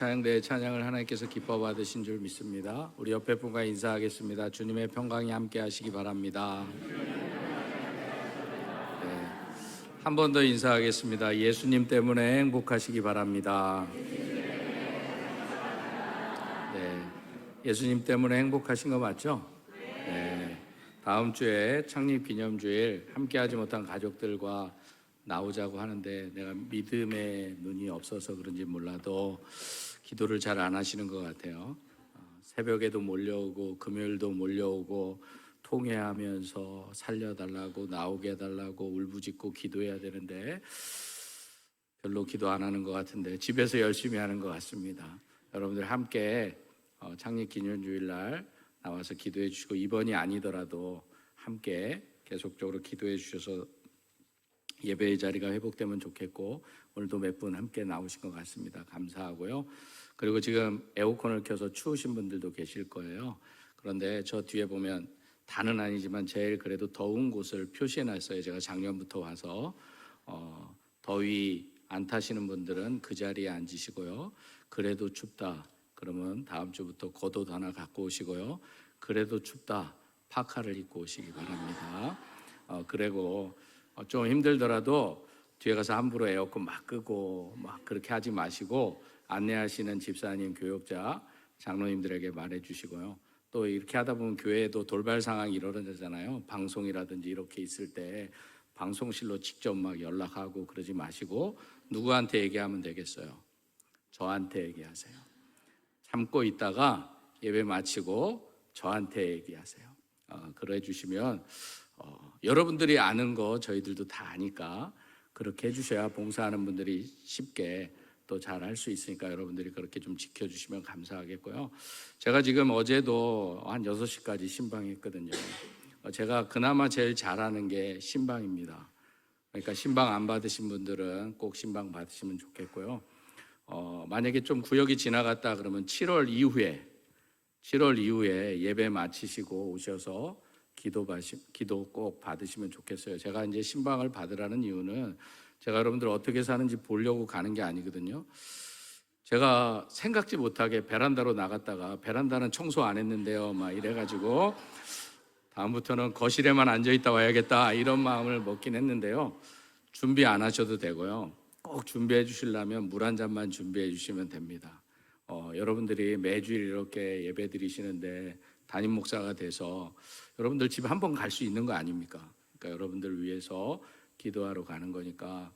찬양대의 찬양을 하나님께서 기뻐 받으신 줄 믿습니다. 우리 옆에 분과 인사하겠습니다. 주님의 평강이 함께 하시기 바랍니다. 네, 한 번 더 인사하겠습니다. 예수님 때문에 행복하시기 바랍니다. 네, 예수님 때문에 행복하신 거 맞죠? 네, 다음 주에 창립 기념주일 함께 하지 못한 가족들과 나오자고 하는데 내가 믿음의 눈이 없어서 그런지 몰라도 기도를 잘 안 하시는 것 같아요. 새벽에도 몰려오고 금요일도 몰려오고 통회하면서 살려달라고 나오게 해달라고 울부짖고 기도해야 되는데 별로 기도 안 하는 것 같은데 집에서 열심히 하는 것 같습니다. 여러분들 함께 창립기념주일날 나와서 기도해 주시고 이번이 아니더라도 함께 계속적으로 기도해 주셔서 예배의 자리가 회복되면 좋겠고 오늘도 몇 분 함께 나오신 것 같습니다. 감사하고요. 그리고 지금 에어컨을 켜서 추우신 분들도 계실 거예요. 그런데 저 뒤에 보면 다는 아니지만 제일 그래도 더운 곳을 표시해놨어요. 제가 작년부터 와서 더위 안 타시는 분들은 그 자리에 앉으시고요. 그래도 춥다 그러면 다음 주부터 겉옷 하나 갖고 오시고요. 그래도 춥다 파카를 입고 오시기 바랍니다. 그리고 좀 힘들더라도 뒤에 가서 함부로 에어컨 막 끄고 막 그렇게 하지 마시고 안내하시는 집사님, 교역자, 장로님들에게 말해주시고요. 또 이렇게 하다 보면 교회에도 돌발 상황이 일어나잖아요. 방송이라든지 이렇게 있을 때 방송실로 직접 막 연락하고 그러지 마시고 누구한테 얘기하면 되겠어요? 저한테 얘기하세요. 참고 있다가 예배 마치고 저한테 얘기하세요. 그래 주시면 여러분들이 아는 거 저희들도 다 아니까 그렇게 해주셔야 봉사하는 분들이 쉽게 또 잘 할 수 있으니까 여러분들이 그렇게 좀 지켜주시면 감사하겠고요. 제가 지금 어제도 한 6시까지 신방했거든요. 제가 그나마 제일 잘하는 게 신방입니다. 그러니까 신방 안 받으신 분들은 꼭 신방 받으시면 좋겠고요. 만약에 좀 구역이 지나갔다 그러면 7월 이후에 예배 마치시고 오셔서 기도 꼭 받으시면 좋겠어요. 제가 이제 신방을 받으라는 이유는 제가 여러분들 어떻게 사는지 보려고 가는 게 아니거든요. 제가 생각지 못하게 베란다로 나갔다가 베란다는 청소 안 했는데요 막 이래가지고 다음부터는 거실에만 앉아있다 와야겠다 이런 마음을 먹긴 했는데요. 준비 안 하셔도 되고요. 꼭 준비해 주시려면 물 한 잔만 준비해 주시면 됩니다. 여러분들이 매주일 이렇게 예배 드리시는데 담임 목사가 돼서 여러분들 집 한 번 갈 수 있는 거 아닙니까? 그러니까 여러분들 위해서 기도하러 가는 거니까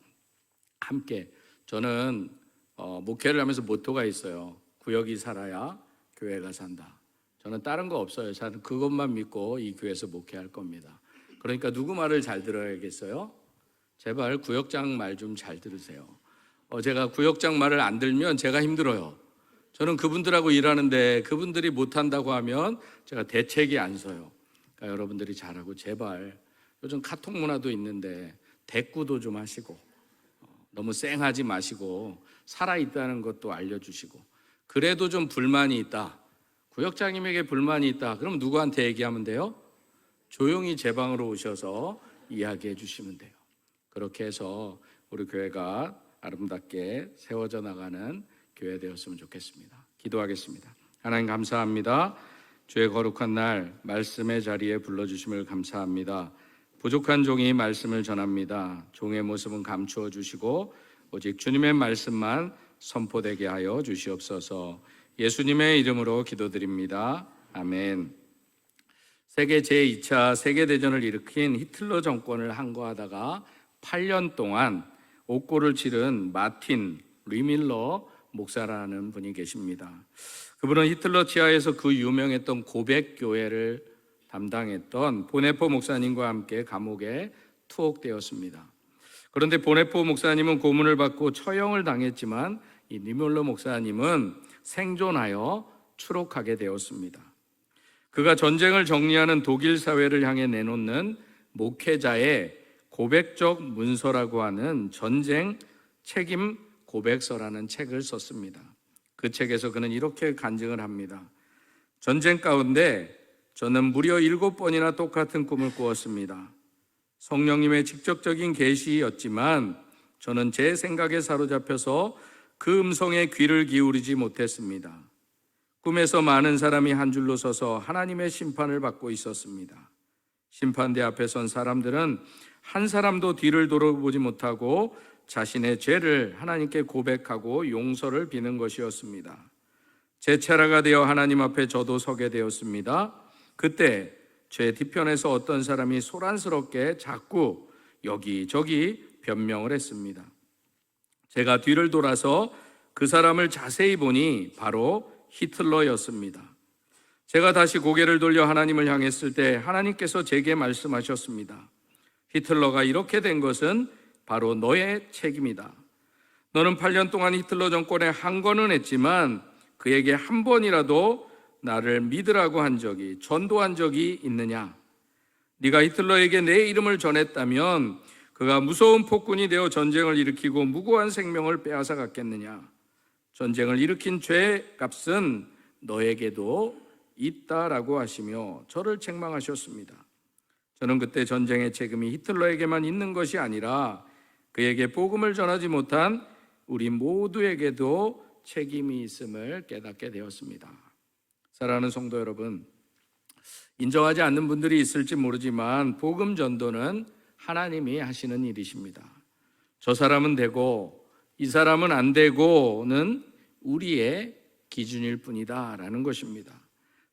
함께 저는 목회를 하면서 모토가 있어요. 구역이 살아야 교회가 산다. 저는 다른 거 없어요. 저는 그것만 믿고 이 교회에서 목회할 겁니다. 그러니까 누구 말을 잘 들어야겠어요? 제발 구역장 말 좀 잘 들으세요. 제가 구역장 말을 안 들면 제가 힘들어요. 저는 그분들하고 일하는데 그분들이 못한다고 하면 제가 대책이 안 서요. 그러니까 여러분들이 잘하고 제발 요즘 카톡 문화도 있는데 대꾸도 좀 하시고 너무 쌩하지 마시고 살아있다는 것도 알려주시고 그래도 좀 불만이 있다. 구역장님에게 불만이 있다. 그럼 누구한테 얘기하면 돼요? 조용히 제 방으로 오셔서 이야기해 주시면 돼요. 그렇게 해서 우리 교회가 아름답게 세워져 나가는 교회 되었으면 좋겠습니다. 기도하겠습니다. 하나님 감사합니다. 주의 거룩한 날 말씀의 자리에 불러주심을 감사합니다. 부족한 종이 말씀을 전합니다. 종의 모습은 감추어 주시고 오직 주님의 말씀만 선포되게 하여 주시옵소서. 예수님의 이름으로 기도드립니다. 아멘. 세계 제2차 세계대전을 일으킨 히틀러 정권을 항거하다가 8년 동안 옥고를 치른 마틴 리밀러 목사라는 분이 계십니다. 그분은 히틀러 치하에서 그 유명했던 고백교회를 담당했던 보네포 목사님과 함께 감옥에 투옥되었습니다. 그런데 보네포 목사님은 고문을 받고 처형을 당했지만 이 리밀러 목사님은 생존하여 추록하게 되었습니다. 그가 전쟁을 정리하는 독일 사회를 향해 내놓는 목회자의 고백적 문서라고 하는 전쟁 책임 고백서라는 책을 썼습니다. 그 책에서 그는 이렇게 간증을 합니다. 전쟁 가운데 저는 무려 7번이나 똑같은 꿈을 꾸었습니다. 성령님의 직접적인 계시였지만 저는 제 생각에 사로잡혀서 그 음성에 귀를 기울이지 못했습니다. 꿈에서 많은 사람이 한 줄로 서서 하나님의 심판을 받고 있었습니다. 심판대 앞에 선 사람들은 한 사람도 뒤를 돌아보지 못하고 자신의 죄를 하나님께 고백하고 용서를 비는 것이었습니다. 제 차례가 되어 하나님 앞에 저도 서게 되었습니다. 그때 제 뒤편에서 어떤 사람이 소란스럽게 자꾸 여기저기 변명을 했습니다. 제가 뒤를 돌아서 그 사람을 자세히 보니 바로 히틀러였습니다. 제가 다시 고개를 돌려 하나님을 향했을 때 하나님께서 제게 말씀하셨습니다. 히틀러가 이렇게 된 것은 바로 너의 책임이다. 너는 8년 동안 히틀러 정권에 항거는 했지만 그에게 한 번이라도 나를 믿으라고 한 적이, 전도한 적이 있느냐? 네가 히틀러에게 내 이름을 전했다면 그가 무서운 폭군이 되어 전쟁을 일으키고 무고한 생명을 빼앗아 갔겠느냐? 전쟁을 일으킨 죄의 값은 너에게도 있다라고 하시며 저를 책망하셨습니다. 저는 그때 전쟁의 책임이 히틀러에게만 있는 것이 아니라 그에게 복음을 전하지 못한 우리 모두에게도 책임이 있음을 깨닫게 되었습니다. 사랑하는 성도 여러분, 인정하지 않는 분들이 있을지 모르지만 복음 전도는 하나님이 하시는 일이십니다. 저 사람은 되고 이 사람은 안 되고는 우리의 기준일 뿐이다라는 것입니다.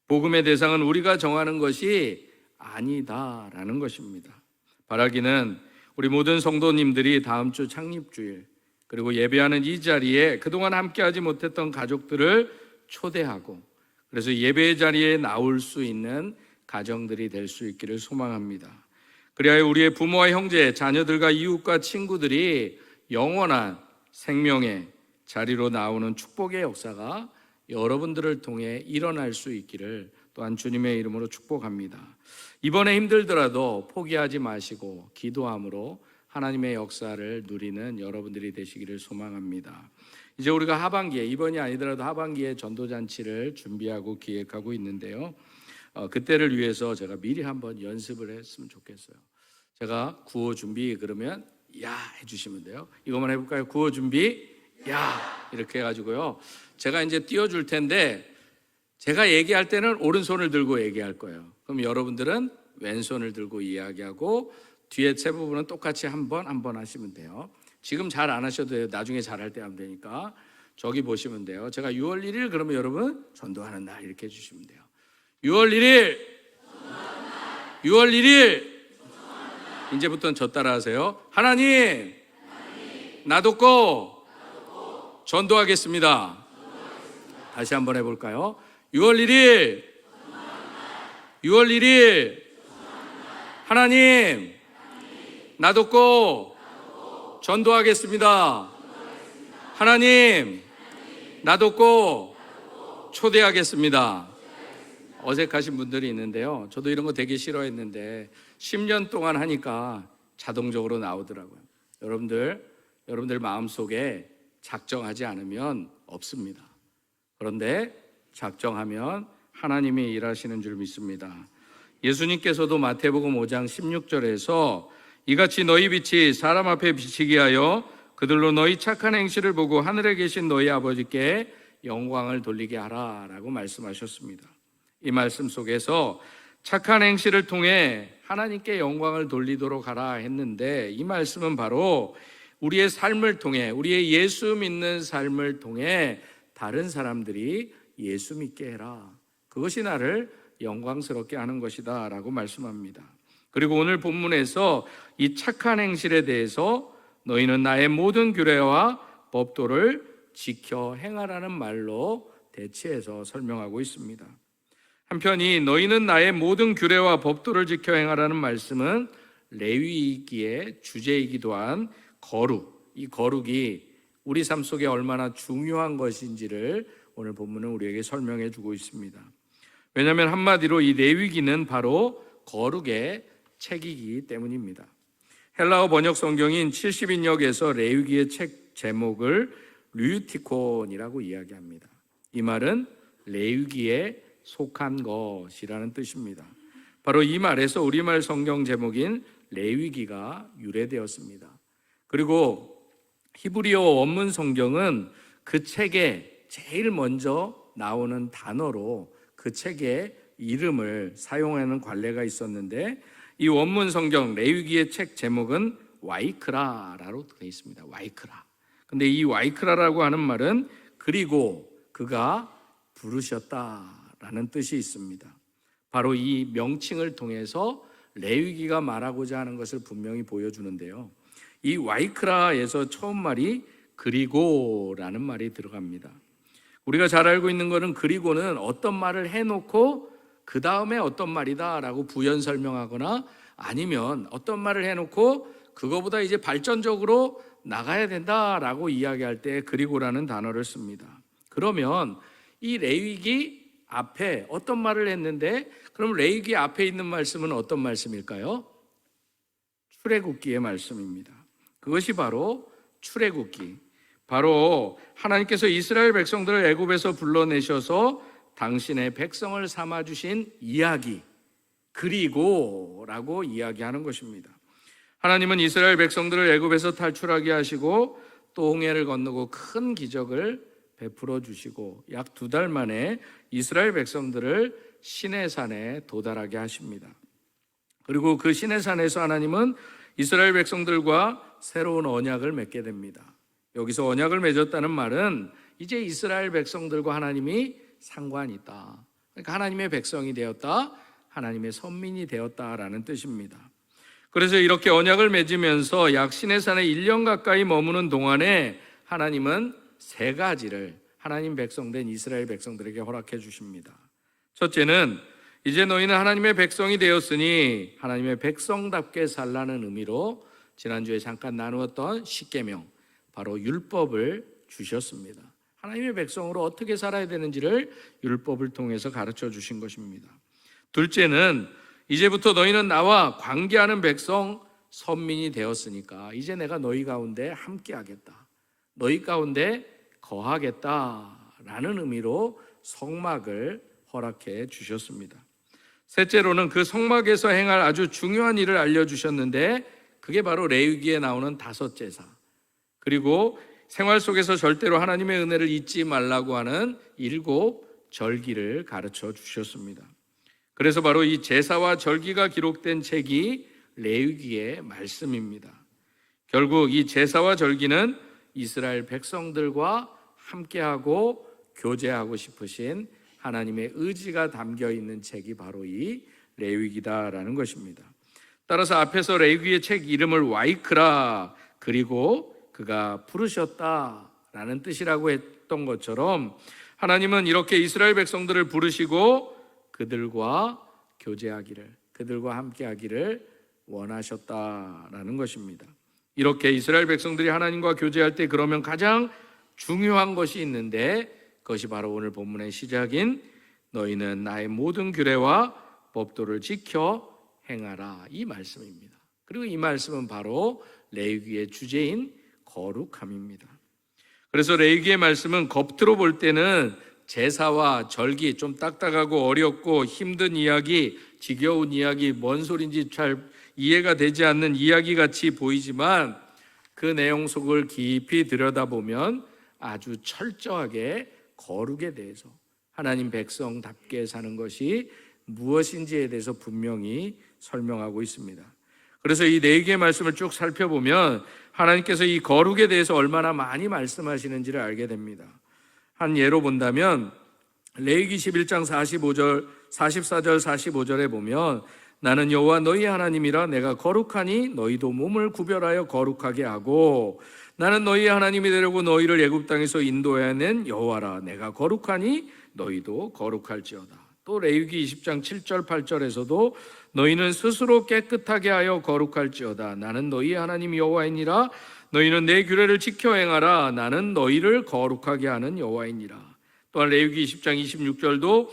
복음의 대상은 우리가 정하는 것이 아니다라는 것입니다. 바라기는 우리 모든 성도님들이 다음 주 창립주일 그리고 예배하는 이 자리에 그동안 함께하지 못했던 가족들을 초대하고 그래서 예배의 자리에 나올 수 있는 가정들이 될 수 있기를 소망합니다. 그리하여 우리의 부모와 형제, 자녀들과 이웃과 친구들이 영원한 생명의 자리로 나오는 축복의 역사가 여러분들을 통해 일어날 수 있기를 또한 주님의 이름으로 축복합니다. 이번에 힘들더라도 포기하지 마시고 기도함으로 하나님의 역사를 누리는 여러분들이 되시기를 소망합니다. 이제 우리가 하반기에, 이번이 아니더라도 하반기에 전도잔치를 준비하고 기획하고 있는데요. 그때를 위해서 제가 미리 한번 연습을 했으면 좋겠어요. 제가 구호 준비 그러면 야 해주시면 돼요. 이것만 해볼까요? 구호 준비 야 이렇게 해가지고요. 제가 이제 띄워줄 텐데 제가 얘기할 때는 오른손을 들고 얘기할 거예요. 그럼 여러분들은 왼손을 들고 이야기하고 뒤에 세 부분은 똑같이 한 번 하시면 돼요. 지금 잘 안 하셔도 돼요. 나중에 잘할 때 하면 되니까. 저기 보시면 돼요. 제가 6월 1일 그러면 여러분 전도하는 날 이렇게 해주시면 돼요. 6월 1일 6월 1일 이제부터는 저 따라 하세요. 하나님 나도 전도하겠습니다. 다시 한번 해볼까요? 6월 1일 하나님 나도 전도하겠습니다. 하나님 나도 초대하겠습니다. 어색하신 분들이 있는데요. 저도 이런 거 되게 싫어했는데 10년 동안 하니까 자동적으로 나오더라고요. 여러분들 마음속에 작정하지 않으면 없습니다. 그런데 작정하면 하나님이 일하시는 줄 믿습니다. 예수님께서도 마태복음 5장 16절에서 이같이 너희 빛이 사람 앞에 비치게 하여 그들로 너희 착한 행실을 보고 하늘에 계신 너희 아버지께 영광을 돌리게 하라 라고 말씀하셨습니다. 이 말씀 속에서 착한 행실을 통해 하나님께 영광을 돌리도록 하라 했는데 이 말씀은 바로 우리의 삶을 통해 우리의 예수 믿는 삶을 통해 다른 사람들이 예수 믿게 해라. 그것이 나를 영광스럽게 하는 것이다 라고 말씀합니다. 그리고 오늘 본문에서 이 착한 행실에 대해서 너희는 나의 모든 규례와 법도를 지켜 행하라는 말로 대체해서 설명하고 있습니다. 한편 이 너희는 나의 모든 규례와 법도를 지켜 행하라는 말씀은 레위기의 주제이기도 한 거룩, 이 거룩이 우리 삶 속에 얼마나 중요한 것인지를 오늘 본문은 우리에게 설명해 주고 있습니다. 왜냐하면 한마디로 이 레위기는 바로 거룩의 책이기 때문입니다. 헬라어 번역 성경인 70인역에서 레위기의 책 제목을 류티콘이라고 이야기합니다. 이 말은 레위기에 속한 것이라는 뜻입니다. 바로 이 말에서 우리말 성경 제목인 레위기가 유래되었습니다. 그리고 히브리어 원문 성경은 그 책에 제일 먼저 나오는 단어로 그 책의 이름을 사용하는 관례가 있었는데, 이 원문 성경 레위기의 책 제목은 와이크라라고 되어 있습니다. 와이크라. 근데 이 와이크라라고 하는 말은 그리고 그가 부르셨다라는 뜻이 있습니다. 바로 이 명칭을 통해서 레위기가 말하고자 하는 것을 분명히 보여주는데요. 이 와이크라에서 처음 말이 그리고라는 말이 들어갑니다. 우리가 잘 알고 있는 것은 그리고는 어떤 말을 해놓고 그 다음에 어떤 말이다라고 부연 설명하거나, 아니면 어떤 말을 해놓고 그거보다 이제 발전적으로 나가야 된다라고 이야기할 때 그리고라는 단어를 씁니다. 그러면 이 레위기 앞에 어떤 말을 했는데, 그럼 레위기 앞에 있는 말씀은 어떤 말씀일까요? 출애굽기의 말씀입니다. 그것이 바로 출애굽기, 바로 하나님께서 이스라엘 백성들을 애굽에서 불러내셔서 당신의 백성을 삼아주신 이야기, 그리고라고 이야기하는 것입니다. 하나님은 이스라엘 백성들을 애굽에서 탈출하게 하시고 또 홍해를 건너고 큰 기적을 베풀어 주시고 약 2달 만에 이스라엘 백성들을 시내산에 도달하게 하십니다. 그리고 그 시내산에서 하나님은 이스라엘 백성들과 새로운 언약을 맺게 됩니다. 여기서 언약을 맺었다는 말은 이제 이스라엘 백성들과 하나님이 상관이 있다. 그러니까 하나님의 백성이 되었다, 하나님의 선민이 되었다라는 뜻입니다. 그래서 이렇게 언약을 맺으면서 약 시내산에 1년 가까이 머무는 동안에 하나님은 3가지를 하나님 백성된 이스라엘 백성들에게 허락해 주십니다. 첫째는 이제 너희는 하나님의 백성이 되었으니 하나님의 백성답게 살라는 의미로 지난주에 잠깐 나누었던 십계명, 바로 율법을 주셨습니다. 하나님의 백성으로 어떻게 살아야 되는지를 율법을 통해서 가르쳐 주신 것입니다. 둘째는 이제부터 너희는 나와 관계하는 백성, 선민이 되었으니까 이제 내가 너희 가운데 함께하겠다, 너희 가운데 거하겠다라는 의미로 성막을 허락해 주셨습니다. 셋째로는 그 성막에서 행할 아주 중요한 일을 알려주셨는데, 그게 바로 레위기에 나오는 5제사, 그리고 생활 속에서 절대로 하나님의 은혜를 잊지 말라고 하는 7절기를 가르쳐 주셨습니다. 그래서 바로 이 제사와 절기가 기록된 책이 레위기의 말씀입니다. 결국 이 제사와 절기는 이스라엘 백성들과 함께하고 교제하고 싶으신 하나님의 의지가 담겨 있는 책이 바로 이 레위기다라는 것입니다. 따라서 앞에서 레위기의 책 이름을 와이크라, 그리고 그가 부르셨다라는 뜻이라고 했던 것처럼 하나님은 이렇게 이스라엘 백성들을 부르시고 그들과 교제하기를, 그들과 함께하기를 원하셨다라는 것입니다. 이렇게 이스라엘 백성들이 하나님과 교제할 때 그러면 가장 중요한 것이 있는데, 그것이 바로 오늘 본문의 시작인 너희는 나의 모든 규례와 법도를 지켜 행하라, 이 말씀입니다. 그리고 이 말씀은 바로 레위기의 주제인 거룩함입니다. 그래서 레위기의 말씀은 겉으로 볼 때는 제사와 절기, 좀 딱딱하고 어렵고 힘든 이야기, 지겨운 이야기, 뭔 소린지 잘 이해가 되지 않는 이야기 같이 보이지만 그 내용 속을 깊이 들여다보면 아주 철저하게 거룩에 대해서, 하나님 백성답게 사는 것이 무엇인지에 대해서 분명히 설명하고 있습니다. 그래서 이 레위기의 말씀을 쭉 살펴보면 하나님께서 이 거룩에 대해서 얼마나 많이 말씀하시는지를 알게 됩니다. 한 예로 본다면 레위기 11장 44절 45절에 보면 나는 여호와 너희 하나님이라 내가 거룩하니 너희도 몸을 구별하여 거룩하게 하고 나는 너희 하나님이 되려고 너희를 애굽 땅에서 인도해낸 여호와라 내가 거룩하니 너희도 거룩할지어다. 또 레위기 20장 7절 8절에서도 너희는 스스로 깨끗하게 하여 거룩할지어다 나는 너희 하나님 여호와이니라 너희는 내 규례를 지켜 행하라 나는 너희를 거룩하게 하는 여호와이니라. 또한 레위기 20장 26절도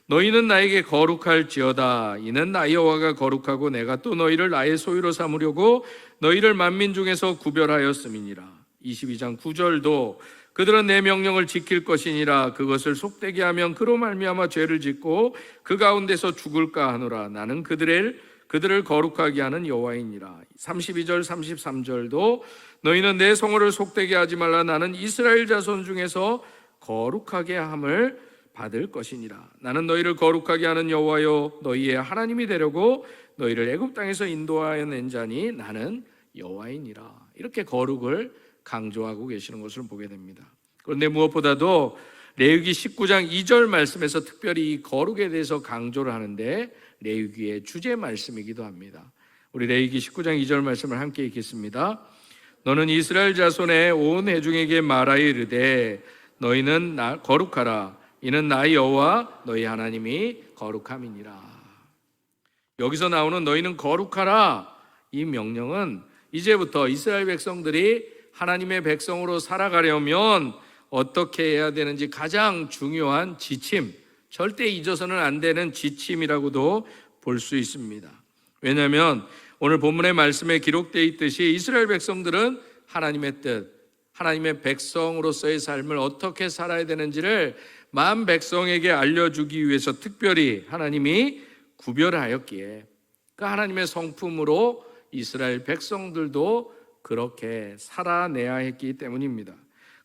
너희는 나에게 거룩할지어다 이는 나 여호와가 거룩하고 내가 또 너희를 나의 소유로 삼으려고 너희를 만민 중에서 구별하였음이니라. 22장 9절도 그들은 내 명령을 지킬 것이니라 그것을 속되게 하면 그로 말미암아 죄를 짓고 그 가운데서 죽을까 하노라 나는 그들을 그들을 거룩하게 하는 여호와이니라. 32절 33절도 너희는 내 성호를 속되게 하지 말라. 나는 이스라엘 자손 중에서 거룩하게 함을 받을 것이니라. 나는 너희를 거룩하게 하는 여호와여 너희의 하나님이 되려고 너희를 애굽 땅에서 인도하여 낸 자니 나는 여호와이니라. 이렇게 거룩을 강조하고 계시는 것을 보게 됩니다. 그런데 무엇보다도 레위기 19장 2절 말씀에서 특별히 이 거룩에 대해서 강조를 하는데 레위기의 주제 말씀이기도 합니다. 우리 레위기 19장 2절 말씀을 함께 읽겠습니다. 너는 이스라엘 자손의 온 회중에게 말하여 이르되 너희는 나 거룩하라. 이는 나 여호와 너희 하나님이 거룩함이니라. 여기서 나오는 너희는 거룩하라 이 명령은 이제부터 이스라엘 백성들이 하나님의 백성으로 살아가려면 어떻게 해야 되는지 가장 중요한 지침, 절대 잊어서는 안 되는 지침이라고도 볼 수 있습니다. 왜냐하면 오늘 본문의 말씀에 기록되어 있듯이 이스라엘 백성들은 하나님의 뜻, 하나님의 백성으로서의 삶을 어떻게 살아야 되는지를 만 백성에게 알려주기 위해서 특별히 하나님이 구별하였기에 그 하나님의 성품으로 이스라엘 백성들도 그렇게 살아내야 했기 때문입니다.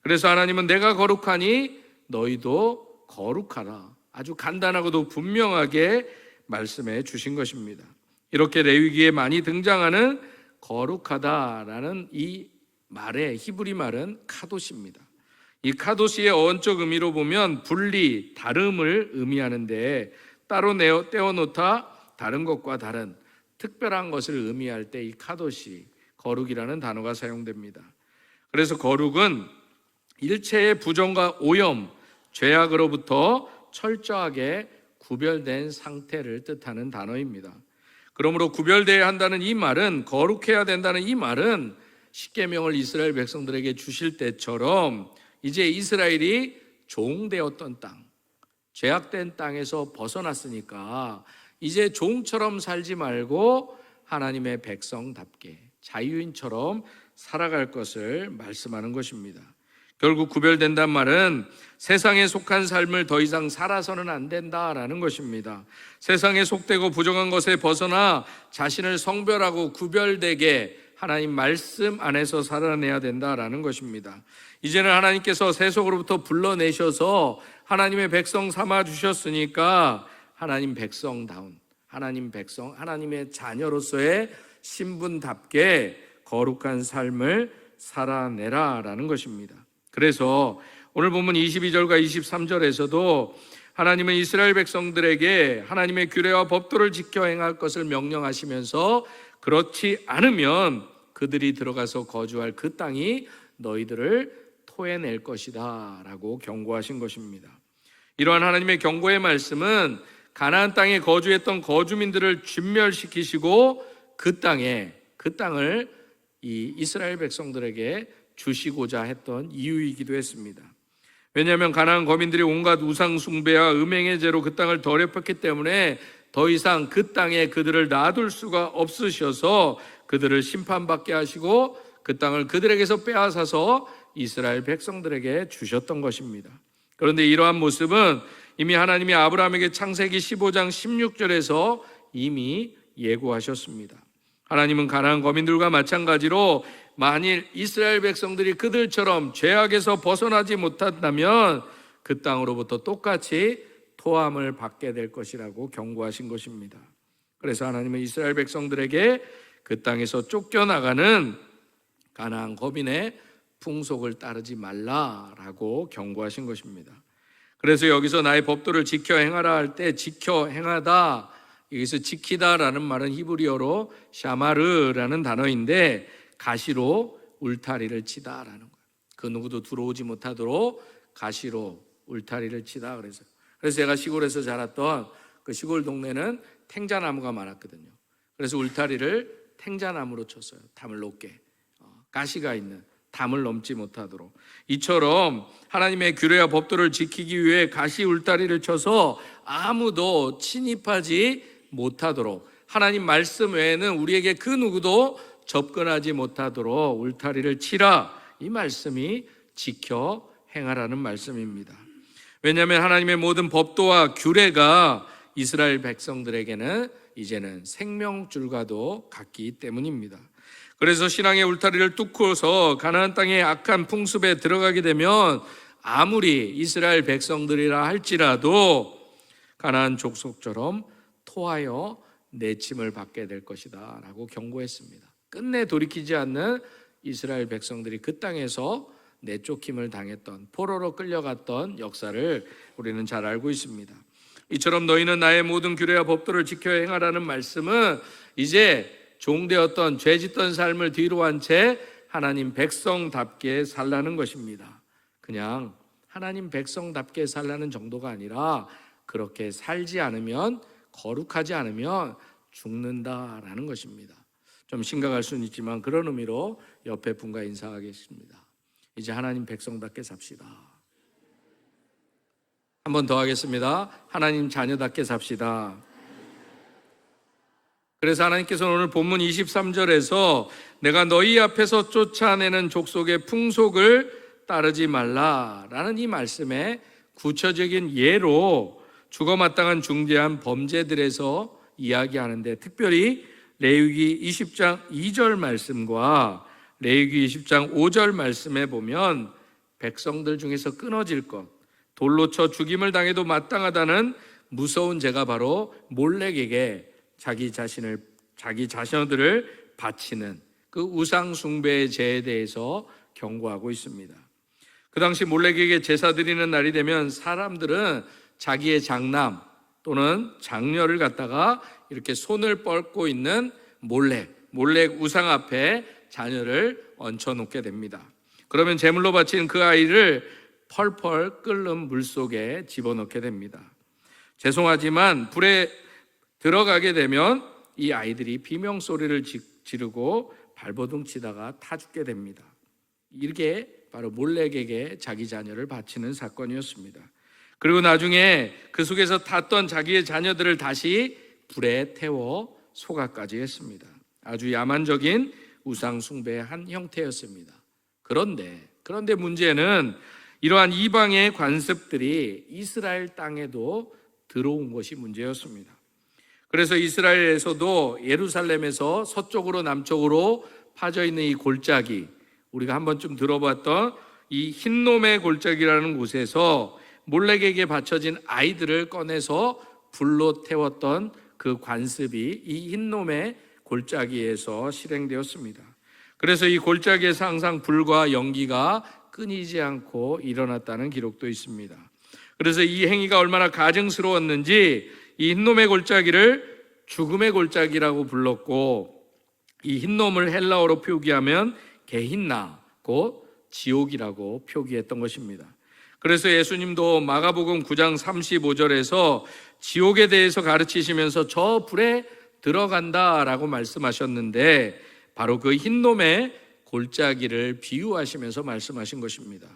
그래서 하나님은 내가 거룩하니 너희도 거룩하라. 아주 간단하고도 분명하게 말씀해 주신 것입니다. 이렇게 레위기에 많이 등장하는 거룩하다라는 이 말의 히브리 말은 카도시입니다. 이 카도시의 어원적 의미로 보면 분리, 다름을 의미하는데 따로 떼어놓다 다른 것과 다른 특별한 것을 의미할 때 이 카도시, 거룩이라는 단어가 사용됩니다. 그래서 거룩은 일체의 부정과 오염, 죄악으로부터 철저하게 구별된 상태를 뜻하는 단어입니다. 그러므로 구별되어야 한다는 이 말은, 거룩해야 된다는 이 말은 십계명을 이스라엘 백성들에게 주실 때처럼 이제 이스라엘이 종되었던 땅, 죄악된 땅에서 벗어났으니까 이제 종처럼 살지 말고 하나님의 백성답게 자유인처럼 살아갈 것을 말씀하는 것입니다. 결국 구별된단 말은 세상에 속한 삶을 더 이상 살아서는 안 된다라는 것입니다. 세상에 속되고 부정한 것에 벗어나 자신을 성별하고 구별되게 하나님 말씀 안에서 살아내야 된다라는 것입니다. 이제는 하나님께서 세속으로부터 불러내셔서 하나님의 백성 삼아 주셨으니까 하나님 백성다운, 하나님 백성, 하나님의 자녀로서의 신분답게 거룩한 삶을 살아내라라는 것입니다. 그래서 오늘 본문 22절과 23절에서도 하나님은 이스라엘 백성들에게 하나님의 규례와 법도를 지켜 행할 것을 명령하시면서 그렇지 않으면 그들이 들어가서 거주할 그 땅이 너희들을 토해낼 것이다 라고 경고하신 것입니다. 이러한 하나님의 경고의 말씀은 가나안 땅에 거주했던 거주민들을 진멸시키시고 그 땅을 이 이스라엘 백성들에게 주시고자 했던 이유이기도 했습니다. 왜냐하면 가나안 거민들이 온갖 우상 숭배와 음행의 죄로 그 땅을 더럽혔기 때문에 더 이상 그 땅에 그들을 놔둘 수가 없으셔서 그들을 심판받게 하시고 그 땅을 그들에게서 빼앗아서 이스라엘 백성들에게 주셨던 것입니다. 그런데 이러한 모습은 이미 하나님이 아브라함에게 창세기 15장 16절에서 이미 예고하셨습니다. 하나님은 가나안 거민들과 마찬가지로 만일 이스라엘 백성들이 그들처럼 죄악에서 벗어나지 못한다면 그 땅으로부터 똑같이 토함을 받게 될 것이라고 경고하신 것입니다. 그래서 하나님은 이스라엘 백성들에게 그 땅에서 쫓겨나가는 가나안 거민의 풍속을 따르지 말라라고 경고하신 것입니다. 그래서 여기서 나의 법도를 지켜 행하라 할 때 지켜 행하다, 여기서 지키다라는 말은 히브리어로 샤마르라는 단어인데 가시로 울타리를 치다라는 거예요. 그 누구도 들어오지 못하도록 가시로 울타리를 치다. 그래서 제가 시골에서 자랐던 그 시골 동네는 탱자나무가 많았거든요. 그래서 울타리를 탱자나무로 쳤어요. 담을 높게, 가시가 있는 담을 넘지 못하도록. 이처럼 하나님의 규례와 법도를 지키기 위해 가시 울타리를 쳐서 아무도 침입하지 못하도록, 하나님 말씀 외에는 우리에게 그 누구도 접근하지 못하도록 울타리를 치라, 이 말씀이 지켜 행하라는 말씀입니다. 왜냐하면 하나님의 모든 법도와 규례가 이스라엘 백성들에게는 이제는 생명줄과도 같기 때문입니다. 그래서 신앙의 울타리를 뚫고서 가나안 땅의 악한 풍습에 들어가게 되면 아무리 이스라엘 백성들이라 할지라도 가나안 족속처럼 토하여 내침을 받게 될 것이다 라고 경고했습니다. 끝내 돌이키지 않는 이스라엘 백성들이 그 땅에서 내쫓김을 당했던, 포로로 끌려갔던 역사를 우리는 잘 알고 있습니다. 이처럼 너희는 나의 모든 규례와 법도를 지켜 행하라는 말씀은 이제 종되었던 죄짓던 삶을 뒤로 한 채 하나님 백성답게 살라는 것입니다. 그냥 하나님 백성답게 살라는 정도가 아니라 그렇게 살지 않으면, 거룩하지 않으면 죽는다라는 것입니다. 좀 심각할 수는 있지만 그런 의미로 옆에 분과 인사하겠습니다. 이제 하나님 백성답게 삽시다. 한 번 더 하겠습니다. 하나님 자녀답게 삽시다. 그래서 하나님께서 오늘 본문 23절에서 내가 너희 앞에서 쫓아내는 족속의 풍속을 따르지 말라라는 이 말씀에 구체적인 예로 죽어마땅한 중대한 범죄들에서 이야기하는데, 특별히 레위기 20장 2절 말씀과 레위기 20장 5절 말씀에 보면 백성들 중에서 끊어질 것, 돌로 쳐 죽임을 당해도 마땅하다는 무서운 죄가 바로 몰렉에게 자기 자녀들을 바치는 그 우상 숭배의 죄에 대해서 경고하고 있습니다. 그 당시 몰렉에게 제사 드리는 날이 되면 사람들은 자기의 장남 또는 장녀를 갖다가 이렇게 손을 뻗고 있는 몰렉 우상 앞에 자녀를 얹혀놓게 됩니다. 그러면 제물로 바친 그 아이를 펄펄 끓는 물 속에 집어넣게 됩니다. 죄송하지만 불에 들어가게 되면 이 아이들이 비명소리를 지르고 발버둥 치다가 타 죽게 됩니다. 이게 바로 몰렉에게 자기 자녀를 바치는 사건이었습니다. 그리고 나중에 그 속에서 탔던 자기의 자녀들을 다시 불에 태워 소각까지 했습니다. 아주 야만적인 우상 숭배의 한 형태였습니다. 그런데 문제는 이러한 이방의 관습들이 이스라엘 땅에도 들어온 것이 문제였습니다. 그래서 이스라엘에서도 예루살렘에서 서쪽으로 남쪽으로 파져 있는 이 골짜기, 우리가 한 번쯤 들어봤던 이 흰놈의 골짜기라는 곳에서 몰렉에게 바쳐진 아이들을 꺼내서 불로 태웠던 그 관습이 이 흰놈의 골짜기에서 실행되었습니다. 그래서 이 골짜기에서 항상 불과 연기가 끊이지 않고 일어났다는 기록도 있습니다. 그래서 이 행위가 얼마나 가증스러웠는지 이 흰놈의 골짜기를 죽음의 골짜기라고 불렀고, 이 흰놈을 헬라어로 표기하면 게힌나, 곧 지옥이라고 표기했던 것입니다. 그래서 예수님도 마가복음 9장 35절에서 지옥에 대해서 가르치시면서 저 불에 들어간다라고 말씀하셨는데, 바로 그 흰놈의 골짜기를 비유하시면서 말씀하신 것입니다.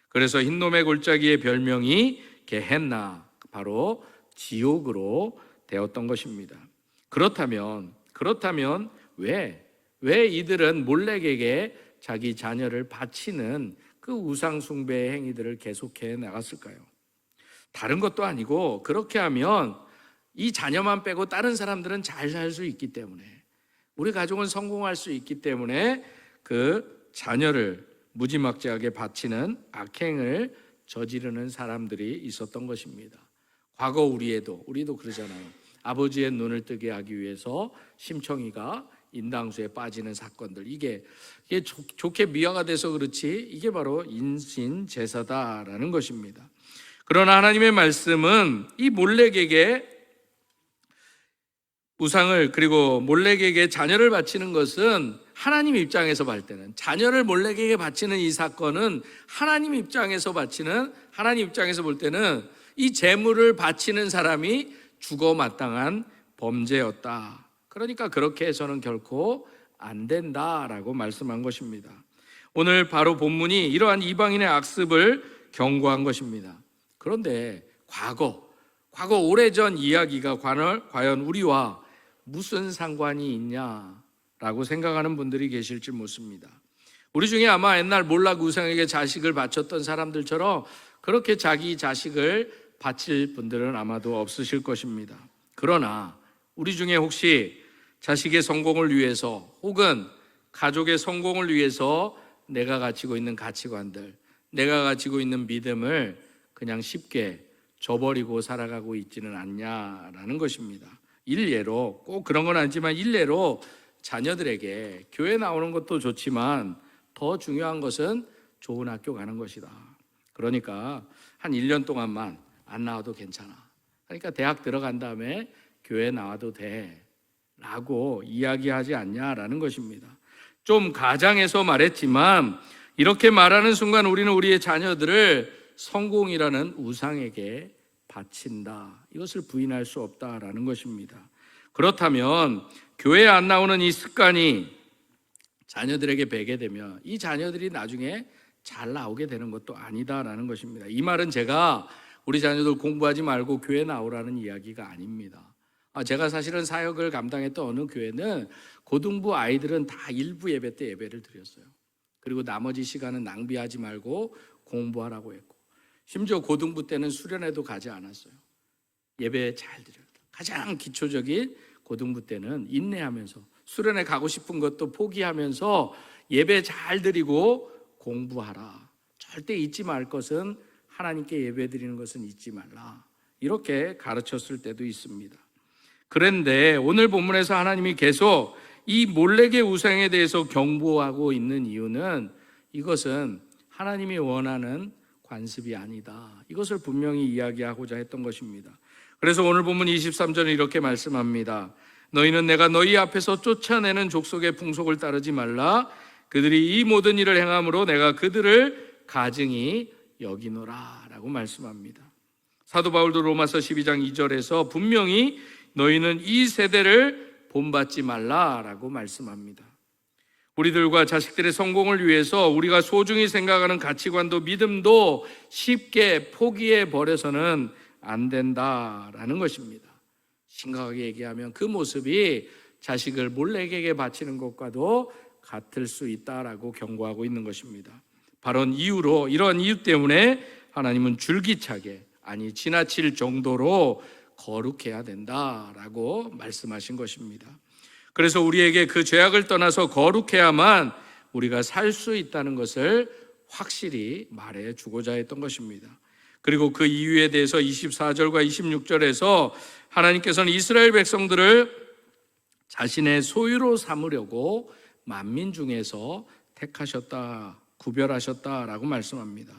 그래서 흰놈의 골짜기의 별명이 게헨나, 바로 지옥으로 되었던 것입니다. 그렇다면 왜 이들은 몰렉에게 자기 자녀를 바치는 그 우상 숭배의 행위들을 계속해 나갔을까요? 다른 것도 아니고, 그렇게 하면 이 자녀만 빼고 다른 사람들은 잘 살 수 있기 때문에, 우리 가족은 성공할 수 있기 때문에 그 자녀를 무지막지하게 바치는 악행을 저지르는 사람들이 있었던 것입니다. 과거 우리도 그러잖아요. 아버지의 눈을 뜨게 하기 위해서 심청이가 인당수에 빠지는 사건들, 이게 좋게 미화가 돼서 그렇지 이게 바로 인신제사다라는 것입니다. 그러나 하나님의 말씀은 이 몰렉에게 우상을, 그리고 몰렉에게 자녀를 바치는 것은 하나님 입장에서 볼 때는, 자녀를 몰렉에게 바치는 이 사건은 하나님 입장에서 볼 때는 이 제물을 바치는 사람이 죽어 마땅한 범죄였다. 그러니까 그렇게 해서는 결코 안 된다라고 말씀한 것입니다. 오늘 바로 본문이 이러한 이방인의 악습을 경고한 것입니다. 그런데 과거 오래전 이야기가 과연 우리와 무슨 상관이 있냐라고 생각하는 분들이 계실지 묻습니다. 우리 중에 아마 옛날 몰락 우상에게 자식을 바쳤던 사람들처럼 그렇게 자기 자식을 바칠 분들은 아마도 없으실 것입니다. 그러나 우리 중에 혹시 자식의 성공을 위해서 혹은 가족의 성공을 위해서 내가 가지고 있는 가치관들, 내가 가지고 있는 믿음을 그냥 쉽게 저버리고 살아가고 있지는 않냐라는 것입니다. 일례로, 꼭 그런 건 아니지만 일례로 자녀들에게 교회 나오는 것도 좋지만 더 중요한 것은 좋은 학교 가는 것이다. 그러니까 한 1년 동안만 안 나와도 괜찮아. 그러니까 대학 들어간 다음에 교회 나와도 돼 라고 이야기하지 않냐라는 것입니다. 좀 가장해서 말했지만 이렇게 말하는 순간 우리는 우리의 자녀들을 성공이라는 우상에게 바친다. 이것을 부인할 수 없다라는 것입니다. 그렇다면 교회에 안 나오는 이 습관이 자녀들에게 배게 되면 이 자녀들이 나중에 잘 나오게 되는 것도 아니다라는 것입니다. 이 말은 제가 우리 자녀들 공부하지 말고 교회 나오라는 이야기가 아닙니다. 제가 사실은 사역을 감당했던 어느 교회는 고등부 아이들은 다 일부 예배 때 예배를 드렸어요. 그리고 나머지 시간은 낭비하지 말고 공부하라고 했고, 심지어 고등부 때는 수련회도 가지 않았어요. 예배 잘 드려요. 가장 기초적인 고등부 때는 인내하면서 수련회 가고 싶은 것도 포기하면서 예배 잘 드리고 공부하라. 절대 잊지 말 것은 하나님께 예배 드리는 것은 잊지 말라. 이렇게 가르쳤을 때도 있습니다. 그런데 오늘 본문에서 하나님이 계속 이 몰렉의 우상에 대해서 경고하고 있는 이유는 이것은 하나님이 원하는 관습이 아니다. 이것을 분명히 이야기하고자 했던 것입니다. 그래서 오늘 본문 23절에 이렇게 말씀합니다. 너희는 내가 너희 앞에서 쫓아내는 족속의 풍속을 따르지 말라. 그들이 이 모든 일을 행함으로 내가 그들을 가증히 여기노라 라고 말씀합니다. 사도 바울도 로마서 12장 2절에서 분명히 너희는 이 세대를 본받지 말라라고 말씀합니다. 우리들과 자식들의 성공을 위해서 우리가 소중히 생각하는 가치관도 믿음도 쉽게 포기해 버려서는 안 된다라는 것입니다. 심각하게 얘기하면 그 모습이 자식을 몰렉에게 바치는 것과도 같을 수 있다라고 경고하고 있는 것입니다. 바로 이러한 이유 때문에 하나님은 줄기차게, 아니 지나칠 정도로 거룩해야 된다라고 말씀하신 것입니다. 그래서 우리에게 그 죄악을 떠나서 거룩해야만 우리가 살 수 있다는 것을 확실히 말해 주고자 했던 것입니다. 그리고 그 이유에 대해서 24절과 26절에서 하나님께서는 이스라엘 백성들을 자신의 소유로 삼으려고 만민 중에서 택하셨다, 구별하셨다라고 말씀합니다.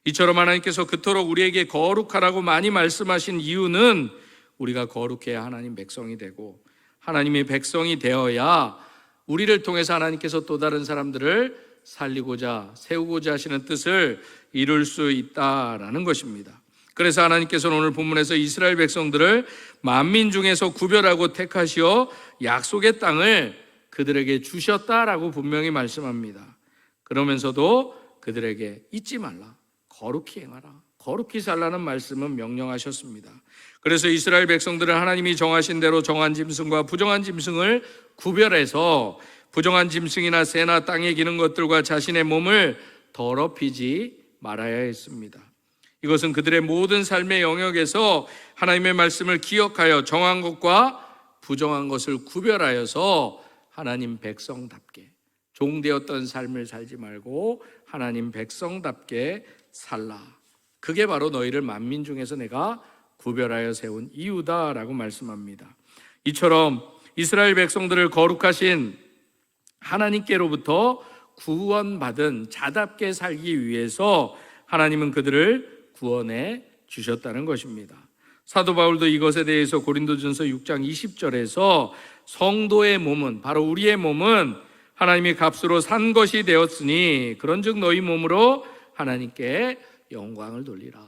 이처럼 하나님께서 그토록 우리에게 거룩하라고 많이 말씀하신 이유는 우리가 거룩해야 하나님 백성이 되고 하나님의 백성이 되어야 우리를 통해서 하나님께서 또 다른 사람들을 살리고자 세우고자 하시는 뜻을 이룰 수 있다라는 것입니다. 그래서 하나님께서는 오늘 본문에서 이스라엘 백성들을 만민 중에서 구별하고 택하시어 약속의 땅을 그들에게 주셨다라고 분명히 말씀합니다. 그러면서도 그들에게 잊지 말라, 거룩히 행하라, 거룩히 살라는 말씀은 명령하셨습니다. 그래서 이스라엘 백성들은 하나님이 정하신 대로 정한 짐승과 부정한 짐승을 구별해서 부정한 짐승이나 새나 땅에 기는 것들과 자신의 몸을 더럽히지 말아야 했습니다. 이것은 그들의 모든 삶의 영역에서 하나님의 말씀을 기억하여 정한 것과 부정한 것을 구별하여서 하나님 백성답게 종되었던 삶을 살지 말고 하나님 백성답게 살라. 그게 바로 너희를 만민 중에서 내가 구별하여 세운 이유다라고 말씀합니다. 이처럼 이스라엘 백성들을 거룩하신 하나님께로부터 구원받은 자답게 살기 위해서 하나님은 그들을 구원해 주셨다는 것입니다. 사도 바울도 이것에 대해서 고린도전서 6장 20절에서 성도의 몸은, 바로 우리의 몸은 하나님의 값으로 산 것이 되었으니 그런즉 너희 몸으로 하나님께 영광을 돌리라.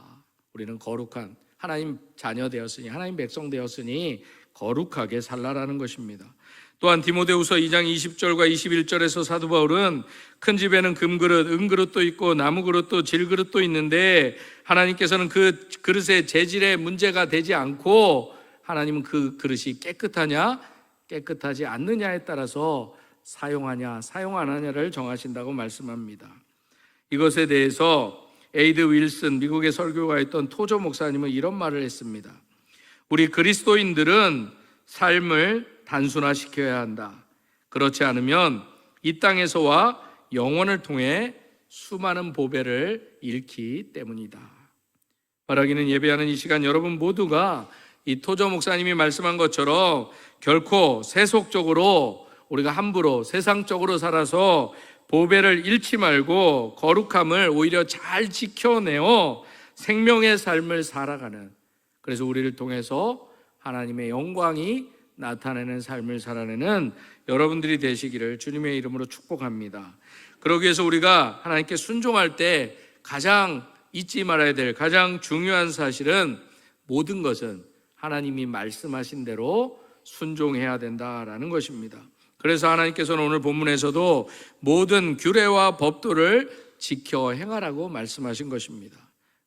우리는 거룩한 하나님 자녀 되었으니, 하나님 백성 되었으니 거룩하게 살라라는 것입니다. 또한 디모데후서 2장 20절과 21절에서 사도 바울은 큰 집에는 금그릇, 은그릇도 있고 나무그릇도 질그릇도 있는데 하나님께서는 그 그릇의 재질에 문제가 되지 않고 하나님은 그 그릇이 깨끗하냐 깨끗하지 않느냐에 따라서 사용하냐 사용 안 하냐를 정하신다고 말씀합니다. 이것에 대해서 에이드 윌슨 미국의 설교가였던 토저 목사님은 이런 말을 했습니다. 우리 그리스도인들은 삶을 단순화시켜야 한다. 그렇지 않으면 이 땅에서와 영원을 통해 수많은 보배를 잃기 때문이다. 바라기는 예배하는 이 시간 여러분 모두가 이 토저 목사님이 말씀한 것처럼 결코 세속적으로 우리가 함부로 세상적으로 살아서 보배를 잃지 말고 거룩함을 오히려 잘 지켜내어 생명의 삶을 살아가는, 그래서 우리를 통해서 하나님의 영광이 나타내는 삶을 살아내는 여러분들이 되시기를 주님의 이름으로 축복합니다. 그러기 위해서 우리가 하나님께 순종할 때 가장 잊지 말아야 될 가장 중요한 사실은 모든 것은 하나님이 말씀하신 대로 순종해야 된다라는 것입니다. 그래서 하나님께서는 오늘 본문에서도 모든 규례와 법도를 지켜 행하라고 말씀하신 것입니다.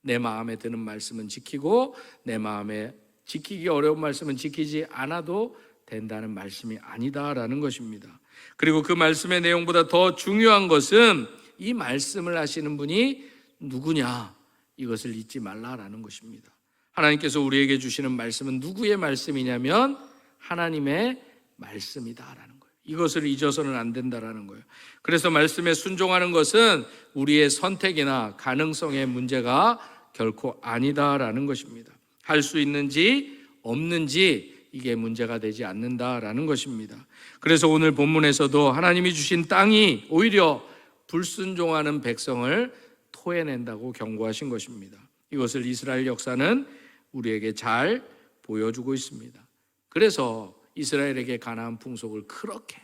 내 마음에 드는 말씀은 지키고 내 마음에 지키기 어려운 말씀은 지키지 않아도 된다는 말씀이 아니다라는 것입니다. 그리고 그 말씀의 내용보다 더 중요한 것은 이 말씀을 하시는 분이 누구냐, 이것을 잊지 말라라는 것입니다. 하나님께서 우리에게 주시는 말씀은 누구의 말씀이냐면 하나님의 말씀이다라는 거예요. 이것을 잊어서는 안 된다라는 거예요. 그래서 말씀에 순종하는 것은 우리의 선택이나 가능성의 문제가 결코 아니다라는 것입니다. 할 수 있는지 없는지 이게 문제가 되지 않는다라는 것입니다. 그래서 오늘 본문에서도 하나님이 주신 땅이 오히려 불순종하는 백성을 토해낸다고 경고하신 것입니다. 이것을 이스라엘 역사는 우리에게 잘 보여주고 있습니다. 그래서 이스라엘에게 가나안 풍속을 그렇게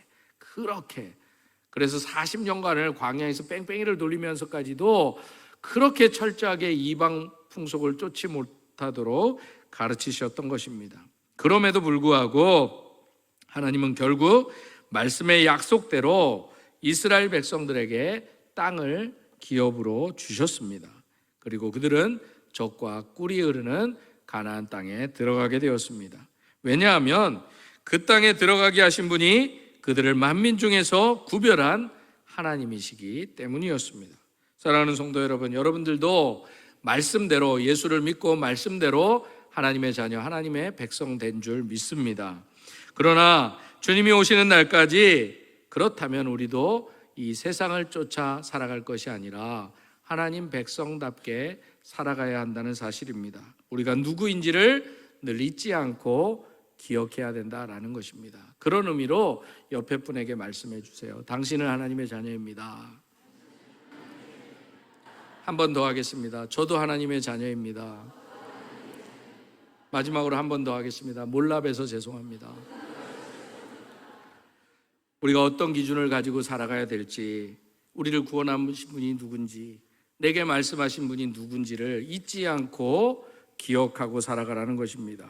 그래서 40년간을 광야에서 뺑뺑이를 돌리면서까지도 그렇게 철저하게 이방 풍속을 쫓지 못하도록 가르치셨던 것입니다. 그럼에도 불구하고 하나님은 결국 말씀의 약속대로 이스라엘 백성들에게 땅을 기업으로 주셨습니다. 그리고 그들은 젖과 꿀이 흐르는 가나안 땅에 들어가게 되었습니다. 왜냐하면 그 땅에 들어가게 하신 분이 그들을 만민 중에서 구별한 하나님이시기 때문이었습니다. 사랑하는 성도 여러분, 여러분들도 말씀대로 예수를 믿고 말씀대로 하나님의 자녀, 하나님의 백성 된 줄 믿습니다. 그러나 주님이 오시는 날까지 그렇다면 우리도 이 세상을 쫓아 살아갈 것이 아니라 하나님 백성답게 살아가야 한다는 사실입니다. 우리가 누구인지를 늘 잊지 않고 기억해야 된다라는 것입니다. 그런 의미로 옆에 분에게 말씀해 주세요. 당신은 하나님의 자녀입니다. 한 번 더 하겠습니다. 저도 하나님의 자녀입니다. 마지막으로 한 번 더 하겠습니다. 몰라봬서 죄송합니다. 우리가 어떤 기준을 가지고 살아가야 될지, 우리를 구원하신 분이 누군지, 내게 말씀하신 분이 누군지를 잊지 않고 기억하고 살아가라는 것입니다.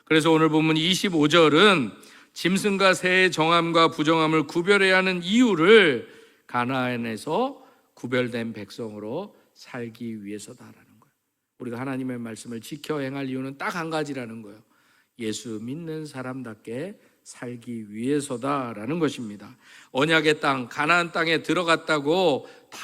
그래서 오늘 본문 25절은 짐승과 새의 정함과 부정함을 구별해야 하는 이유를 가나안에서 구별된 백성으로 살기 위해서다라는 거예요. 우리가 하나님의 말씀을 지켜 행할 이유는 딱 한 가지라는 거예요. 예수 믿는 사람답게 살기 위해서다라는 것입니다. 언약의 땅, 가나안 땅에 들어갔다고 다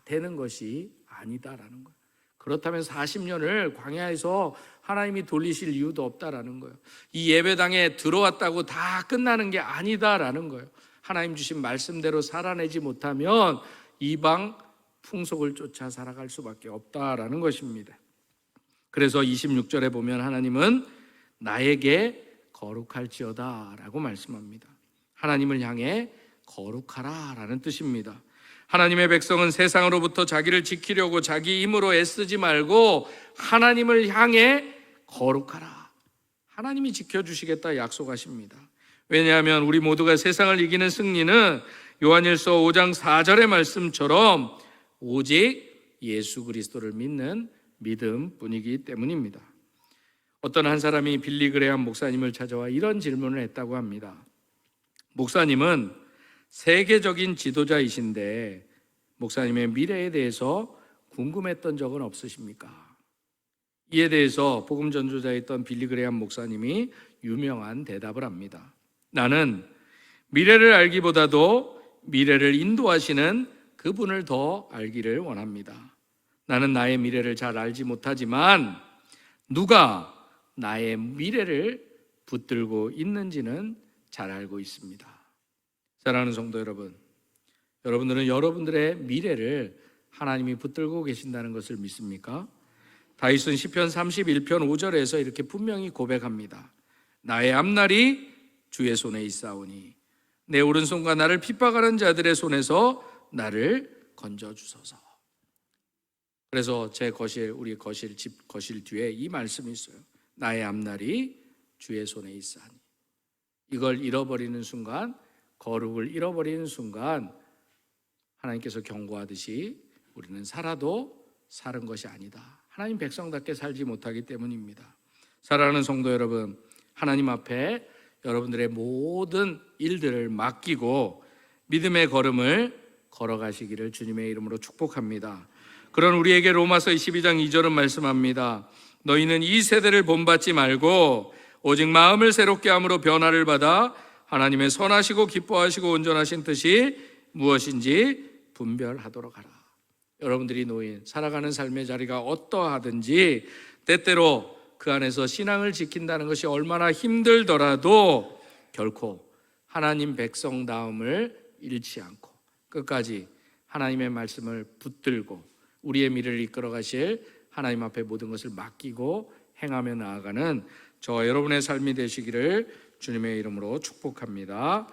되는 것이 아니다라는 거예요. 그렇다면 40년을 광야에서 하나님이 돌리실 이유도 없다라는 거예요. 이 예배당에 들어왔다고 다 끝나는 게 아니다라는 거예요. 하나님 주신 말씀대로 살아내지 못하면 이방 풍속을 쫓아 살아갈 수밖에 없다라는 것입니다. 그래서 26절에 보면 하나님은 나에게 거룩할지어다 라고 말씀합니다. 하나님을 향해 거룩하라 라는 뜻입니다. 하나님의 백성은 세상으로부터 자기를 지키려고 자기 힘으로 애쓰지 말고 하나님을 향해 거룩하라. 하나님이 지켜주시겠다 약속하십니다. 왜냐하면 우리 모두가 세상을 이기는 승리는 요한일서 5장 4절의 말씀처럼 오직 예수 그리스도를 믿는 믿음뿐이기 때문입니다. 어떤 한 사람이 빌리 그레함 목사님을 찾아와 이런 질문을 했다고 합니다. 목사님은 세계적인 지도자이신데 목사님의 미래에 대해서 궁금했던 적은 없으십니까? 이에 대해서 복음 전도자였던 빌리 그레함 목사님이 유명한 대답을 합니다. 나는 미래를 알기보다도 미래를 인도하시는 그분을 더 알기를 원합니다. 나는 나의 미래를 잘 알지 못하지만 누가 나의 미래를 붙들고 있는지는 잘 알고 있습니다. 사랑하는 성도 여러분, 여러분들은 여러분들의 미래를 하나님이 붙들고 계신다는 것을 믿습니까? 다윗은 시편 31편 5절에서 이렇게 분명히 고백합니다. 나의 앞날이 주의 손에 있사오니 내 오른손과 나를 핍박하는 자들의 손에서 나를 건져주소서. 그래서 제 거실, 우리 거실, 집 거실 뒤에 이 말씀이 있어요. 나의 앞날이 주의 손에 있사니. 이걸 잃어버리는 순간, 거룩을 잃어버리는 순간 하나님께서 경고하듯이 우리는 살아도 사는 것이 아니다. 하나님 백성답게 살지 못하기 때문입니다. 사랑하는 성도 여러분, 하나님 앞에 여러분들의 모든 일들을 맡기고 믿음의 걸음을 걸어가시기를 주님의 이름으로 축복합니다. 그런 우리에게 로마서 12장 2절은 말씀합니다. 너희는 이 세대를 본받지 말고 오직 마음을 새롭게 함으로 변화를 받아 하나님의 선하시고 기뻐하시고 온전하신 뜻이 무엇인지 분별하도록 하라. 여러분들이 놓인 살아가는 삶의 자리가 어떠하든지 때때로 그 안에서 신앙을 지킨다는 것이 얼마나 힘들더라도 결코 하나님 백성다움을 잃지 않고 끝까지 하나님의 말씀을 붙들고 우리의 미래를 이끌어 가실 하나님 앞에 모든 것을 맡기고 행하며 나아가는 저와 여러분의 삶이 되시기를 주님의 이름으로 축복합니다.